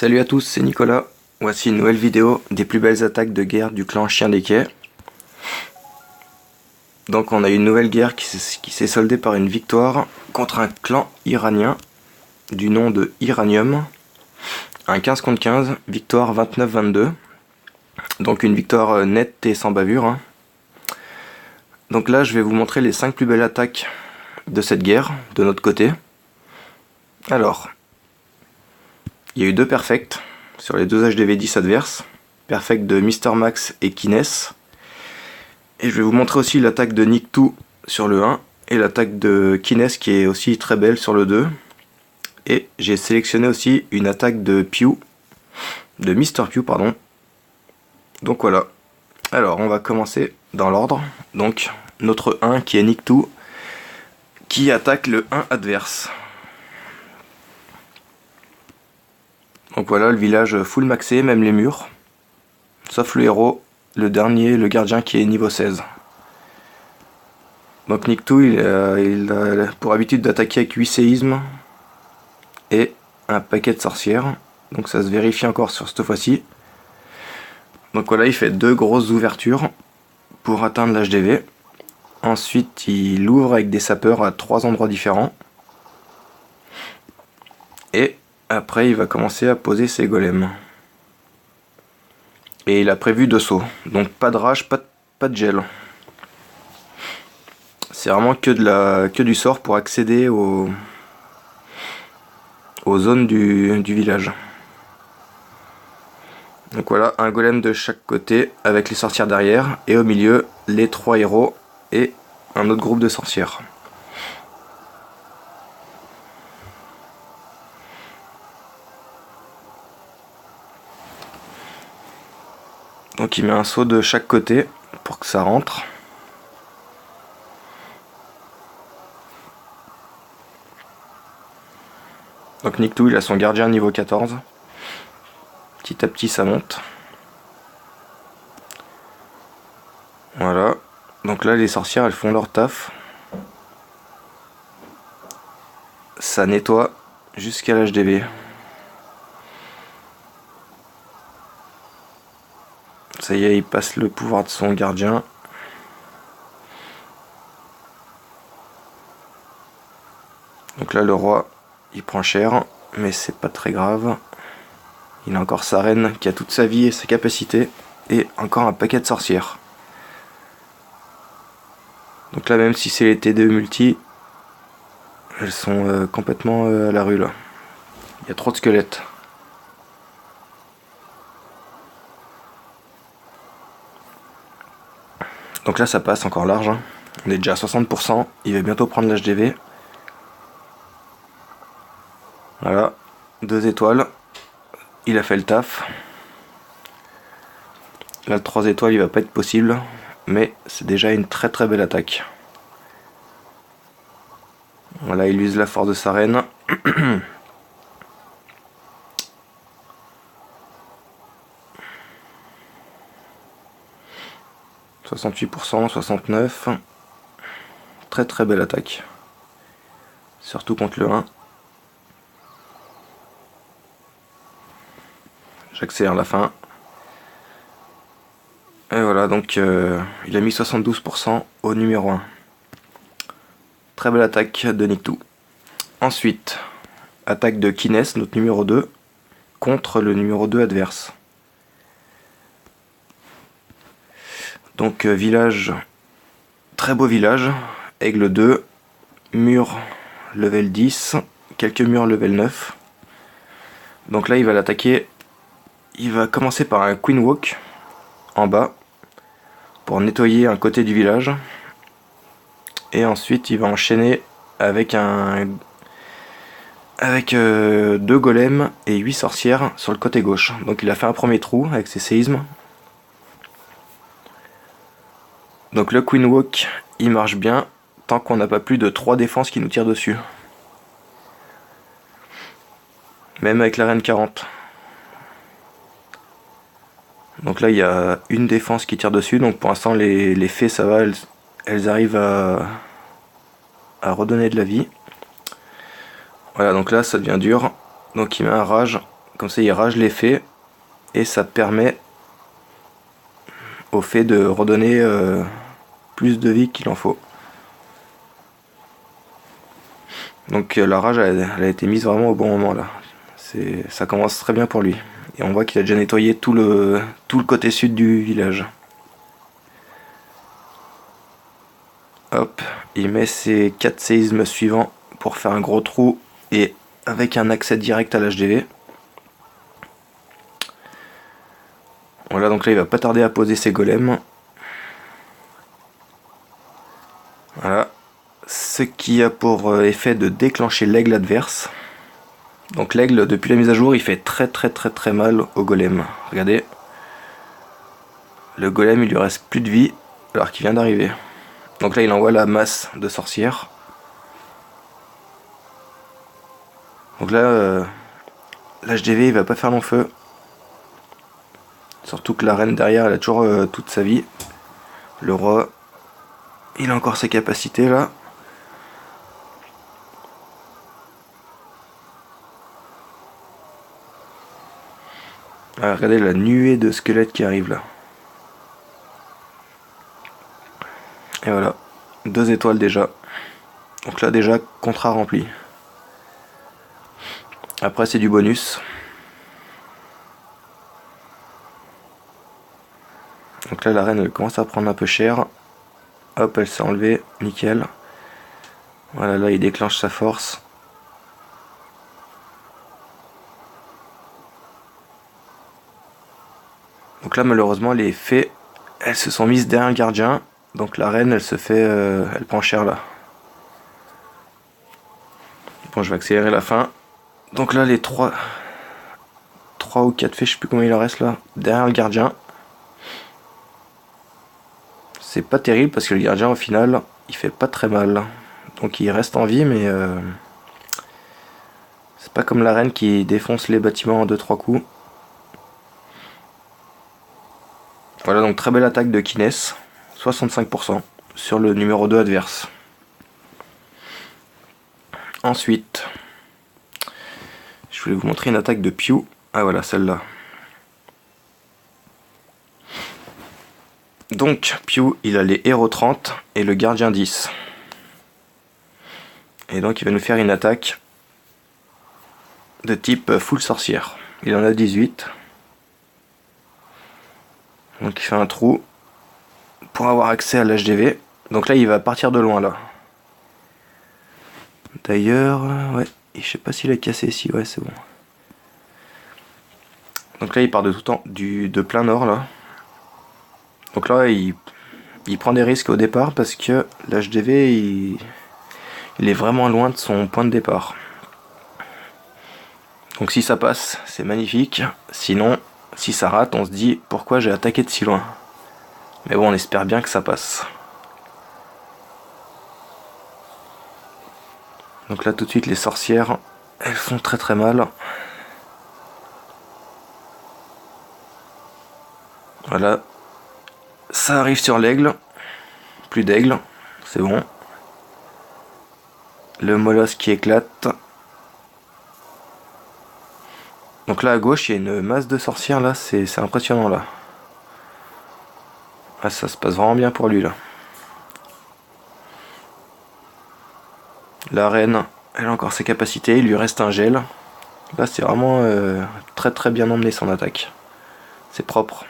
Salut à tous, c'est Nicolas. Voici une nouvelle vidéo des plus belles attaques de guerre du clan Chien des Quais. Donc on a eu une nouvelle guerre qui s'est soldée par une victoire contre un clan iranien du nom de Iranium. Un 15 contre 15, victoire 29-22. Donc une victoire nette et sans bavure, hein. Donc là je vais vous montrer les 5 plus belles attaques de cette guerre, de notre côté. Alors, il y a eu 2 perfects sur les 2 HDV10 adverses. Perfect de Mr Max et Kines. Et je vais vous montrer aussi l'attaque de Nikto sur le 1 et l'attaque de Kines qui est aussi très belle sur le 2. Et j'ai sélectionné aussi une attaque de Pew, de Mr Pew pardon. Donc voilà. Alors on va commencer dans l'ordre. Donc notre 1 qui est Nikto qui attaque le 1 adverse. Donc voilà le village full maxé, même les murs. Sauf le héros, le dernier, le gardien qui est niveau 16. Donc Nikto il a pour habitude d'attaquer avec 8 séismes et un paquet de sorcières. Donc ça se vérifie encore sur cette fois-ci. Donc voilà, il fait 2 grosses ouvertures pour atteindre l'HDV. Ensuite il ouvre avec des sapeurs à 3 endroits différents. Et après il va commencer à poser ses golems. Et il a prévu 2 sauts. Donc pas de rage, pas de gel. C'est vraiment que du sort pour accéder aux zones du village. Donc voilà, un golem de chaque côté avec les sorcières derrière. Et au milieu, les 3 héros et un autre groupe de sorcières. Donc il met un saut de chaque côté pour que ça rentre. Donc Nikto il a son gardien niveau 14. Petit à petit ça monte. Voilà. Donc là les sorcières elles font leur taf. Ça nettoie jusqu'à l'HDV. Ça y est, il passe le pouvoir de son gardien. Donc là le roi il prend cher, mais c'est pas très grave. Il a encore sa reine qui a toute sa vie et ses capacités, et encore un paquet de sorcières. Donc là même si c'est les T2 multi, elles sont complètement à la rue là. Il y a trop de squelettes. Donc là ça passe encore large, hein. On est déjà à 60%, il va bientôt prendre l'HDV. Voilà, 2 étoiles, il a fait le taf. Là le 3 étoiles il va pas être possible, mais c'est déjà une très très belle attaque. Voilà, il use la force de sa reine. « 68%, 69%. Très très belle attaque. Surtout contre le 1. J'accélère la fin. Et voilà, donc il a mis 72% au numéro 1. Très belle attaque de Nikto. Ensuite, attaque de Kines, notre numéro 2, contre le numéro 2 adverse. Donc village, très beau village, aigle 2, mur level 10, quelques murs level 9. Donc là il va l'attaquer, il va commencer par un Queen Walk en bas pour nettoyer un côté du village. Et ensuite il va enchaîner avec 2 golems et 8 sorcières sur le côté gauche. Donc il a fait un premier trou avec ses séismes. Donc le Queen Walk il marche bien tant qu'on n'a pas plus de 3 défenses qui nous tirent dessus. Même avec la reine 40. Donc là il y a une défense qui tire dessus, donc pour l'instant les fées ça va, elles arrivent à redonner de la vie. Voilà, donc là ça devient dur, donc il met un rage Comme ça il rage les fées et ça permet aux fées de redonner plus de vie qu'il en faut. Donc la rage elle a été mise vraiment au bon moment là. Ça commence très bien pour lui. Et on voit qu'il a déjà nettoyé tout le côté sud du village. Hop, il met ses 4 séismes suivants pour faire un gros trou et avec un accès direct à l'HDV. Voilà, donc là il va pas tarder à poser ses golems. Voilà, ce qui a pour effet de déclencher l'aigle adverse. Donc l'aigle, depuis la mise à jour, il fait très mal au golem. Regardez, le golem il lui reste plus de vie alors qu'il vient d'arriver. Donc là il envoie la masse de sorcières. Donc là l'HDV il va pas faire long feu. Surtout que la reine derrière elle a toujours toute sa vie. Le roi il a encore ses capacités là. Ah, regardez la nuée de squelettes qui arrive là. Et voilà, 2 étoiles déjà. Donc là déjà, contrat rempli. Après c'est du bonus. Donc là la reine elle commence à prendre un peu cher. Hop, elle s'est enlevée, nickel. Voilà, là il déclenche sa force. Donc là malheureusement les fées, elles se sont mises derrière le gardien. Donc la reine elle se fait, elle prend cher là. Bon, je vais accélérer la fin. Donc là les 3 ou 4 fées, je sais plus combien il en reste là, derrière le gardien. C'est pas terrible parce que le gardien au final il fait pas très mal. Donc il reste en vie mais c'est pas comme la reine qui défonce les bâtiments en 2-3 coups. Voilà, donc très belle attaque de Kines, 65% sur le numéro 2 adverse. Ensuite, je voulais vous montrer une attaque de Pew. Ah voilà, celle-là. Donc Pew il a les héros 30 et le gardien 10. Et donc il va nous faire une attaque de type full sorcière. Il en a 18. Donc il fait un trou pour avoir accès à l'HDV. Donc là il va partir de loin là. D'ailleurs, ouais, je sais pas s'il a cassé ici, ouais c'est bon. Donc là il part de tout temps, de plein nord là. Donc là il prend des risques au départ parce que l'HDV il est vraiment loin de son point de départ. Donc si ça passe, c'est magnifique. Sinon, si ça rate, on se dit pourquoi j'ai attaqué de si loin. Mais bon, on espère bien que ça passe. Donc là tout de suite les sorcières, elles font très mal. Voilà. Ça arrive sur l'aigle. Plus d'aigle, c'est bon. Le molosse qui éclate. Donc là à gauche il y a une masse de sorcières là, c'est impressionnant là. Ah, ça se passe vraiment bien pour lui là. La reine, elle a encore ses capacités, il lui reste un gel. Là c'est vraiment très bien emmené son attaque. C'est propre.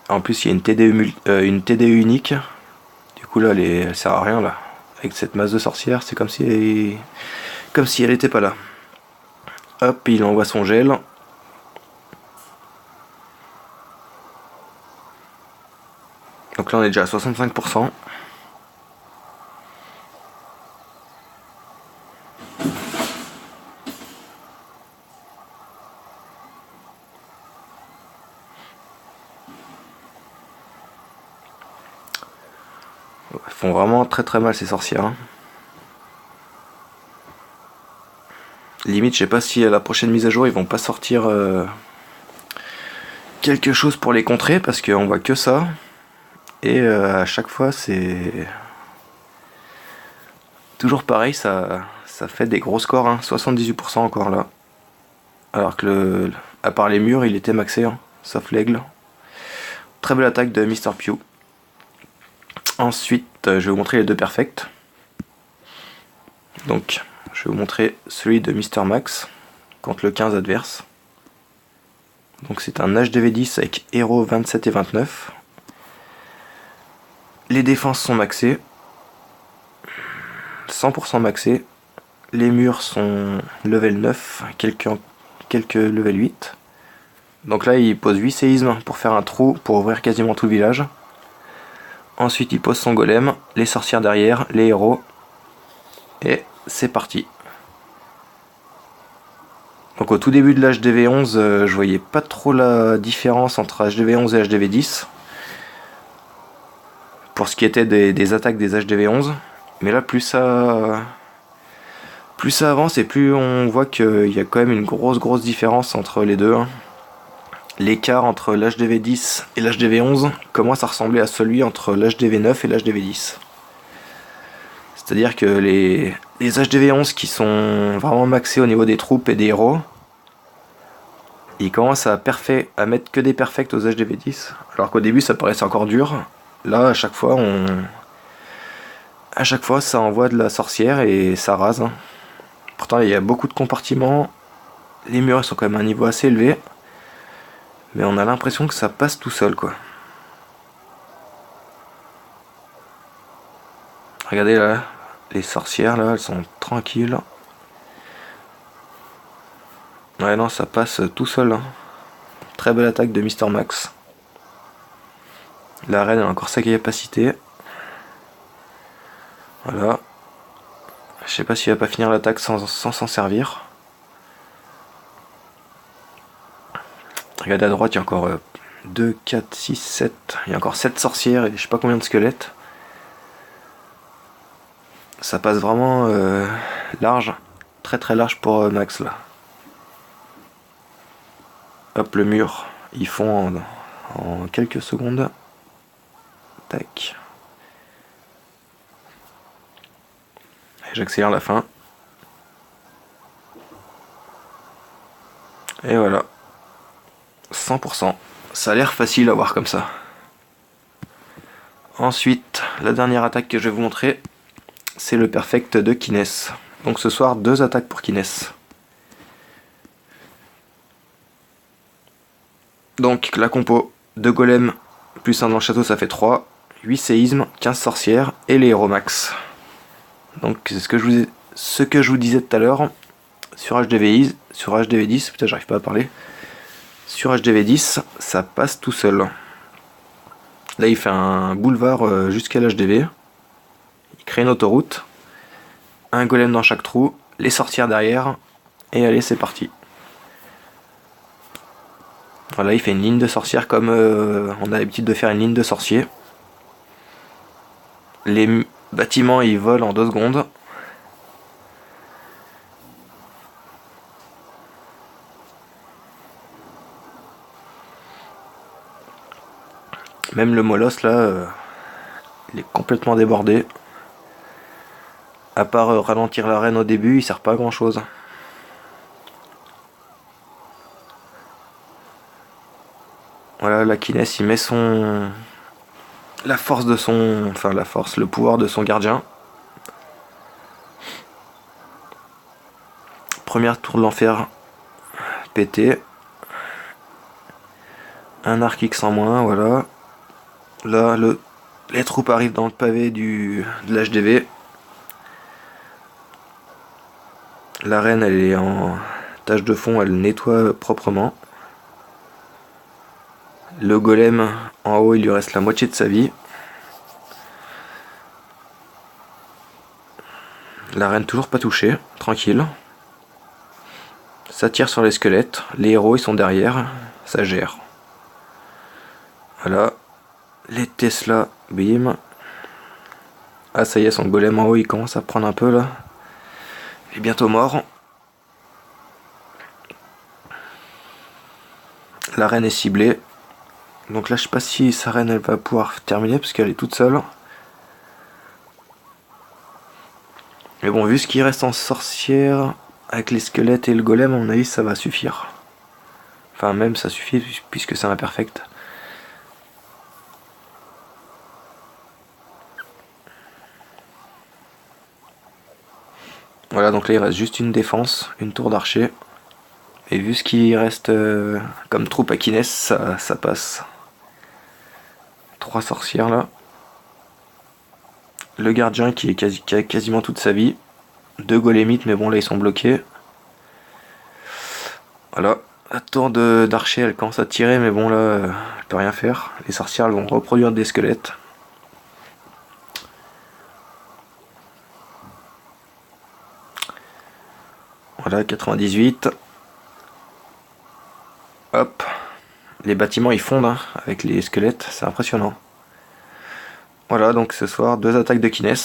En plus il y a une TD unique. Du coup là elle sert à rien là. Avec cette masse de sorcières, c'est comme si elle était pas là. Hop, il envoie son gel. Donc là on est déjà à 65%. Ils font vraiment très mal ces sorcières. Hein. Limite, je sais pas si à la prochaine mise à jour ils vont pas sortir quelque chose pour les contrer parce qu'on voit que ça. Et à chaque fois c'est toujours pareil, ça fait des gros scores, hein, 78% encore là. Alors que à part les murs, il était maxé, hein, sauf l'aigle. Très belle attaque de Mr. Pew. Ensuite, je vais vous montrer les deux perfects. Donc, je vais vous montrer celui de Mr. Max contre le 15 adverse. Donc c'est un HDV10 avec héros 27 et 29. Les défenses sont maxées. 100% maxées. Les murs sont level 9, quelques level 8. Donc là il pose 8 séismes pour faire un trou pour ouvrir quasiment tout le village. Ensuite il pose son golem, les sorcières derrière, les héros. Et c'est parti. Donc au tout début de l'HDV11, je voyais pas trop la différence entre HDV11 et HDV10. Pour ce qui était des attaques des HDV11. Mais là plus ça avance et plus on voit qu'il y a quand même une grosse différence entre les deux. L'écart entre l'HDV10 et l'HDV11 commence à ressembler à celui entre l'HDV9 et l'HDV10. C'est-à-dire que les HDV11 qui sont vraiment maxés au niveau des troupes et des héros, ils commencent à mettre que des perfects aux HDV10. Alors qu'au début ça paraissait encore dur. Là à chaque fois ça envoie de la sorcière et ça rase. Pourtant il y a beaucoup de compartiments. Les murs ils sont quand même à un niveau assez élevé. Mais on a l'impression que ça passe tout seul quoi. Regardez là, les sorcières là, elles sont tranquilles. Ouais non, ça passe tout seul. Hein. Très belle attaque de Mr. Max. La reine a encore sa capacité. Voilà. Je sais pas s'il va pas finir l'attaque sans s'en servir. Regardez à droite, il y a encore 2, 4, 6, 7. Il y a encore 7 sorcières et je sais pas combien de squelettes. Ça passe vraiment large. Très large pour Max là. Hop, le mur. Ils font en quelques secondes. Tac. J'accélère la fin. Et voilà. 100%. Ça a l'air facile à voir comme ça. Ensuite, la dernière attaque que je vais vous montrer, c'est le perfect de Kines. Donc ce soir, 2 attaques pour Kines. Donc la compo de golem plus 1 dans le château, ça fait 3. 8 séismes, 15 sorcières et les héros max. Donc c'est ce que je vous disais tout à l'heure. Sur HDV10, putain j'arrive pas à parler. Sur HDV10, ça passe tout seul. Là il fait un boulevard jusqu'à l'HDV. Il crée une autoroute. Un golem dans chaque trou, les sorcières derrière. Et allez, c'est parti. Voilà, il fait une ligne de sorcières comme on a l'habitude de faire une ligne de sorciers. Les bâtiments ils volent en 2 secondes. Même le molosse là, il est complètement débordé. À part ralentir la reine au début, il sert pas à grand chose. Voilà, la Kines il met le pouvoir de son gardien. Première tour de l'enfer pété. Un arc X en moins, voilà. Là, les troupes arrivent dans le pavé de l'HDV. La reine, elle est en tâche de fond, elle nettoie proprement. Le golem, en haut, il lui reste la moitié de sa vie. La reine toujours pas touchée, tranquille. Ça tire sur les squelettes, les héros ils sont derrière, ça gère. Voilà. Les Tesla, bim. Ah ça y est, son golem en haut il commence à prendre un peu là. Il est bientôt mort. La reine est ciblée. Donc là je sais pas si sa reine elle va pouvoir terminer parce qu'elle est toute seule. Mais bon, vu ce qui reste en sorcière, avec les squelettes et le golem, à mon avis, ça va suffire. Enfin, même ça suffit, puisque c'est imperfect. Voilà, donc là il reste juste une défense, une tour d'archer. Et vu ce qui reste comme troupe à Kines, ça passe. 3 sorcières là. Le gardien qui a quasiment toute sa vie. 2 golémites, mais bon là ils sont bloqués. Voilà. La tour d'archer elle commence à tirer, mais bon là elle peut rien faire. Les sorcières elles vont reproduire des squelettes. Voilà, 98. Hop. Les bâtiments ils fondent hein, avec les squelettes, c'est impressionnant. Voilà, donc ce soir, 2 attaques de Kines.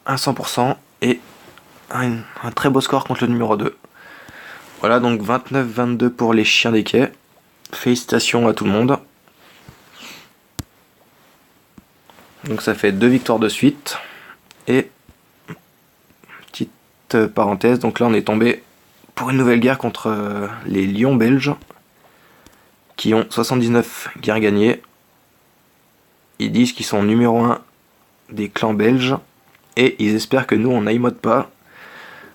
Un 100% et un très beau score contre le numéro 2. Voilà, donc 29-22 pour les chiens des quais. Félicitations à tout le monde. Donc ça fait 2 victoires de suite. Et petite parenthèse, donc là on est tombé pour une nouvelle guerre contre les lions belges qui ont 79 guerres gagnées. Ils disent qu'ils sont numéro 1 des clans belges et ils espèrent que nous on n'aïmote pas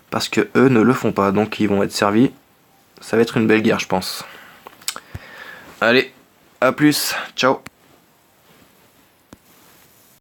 parce que eux ne le font pas, donc ils vont être servis. Ça va être une belle guerre je pense. Allez, à plus, ciao.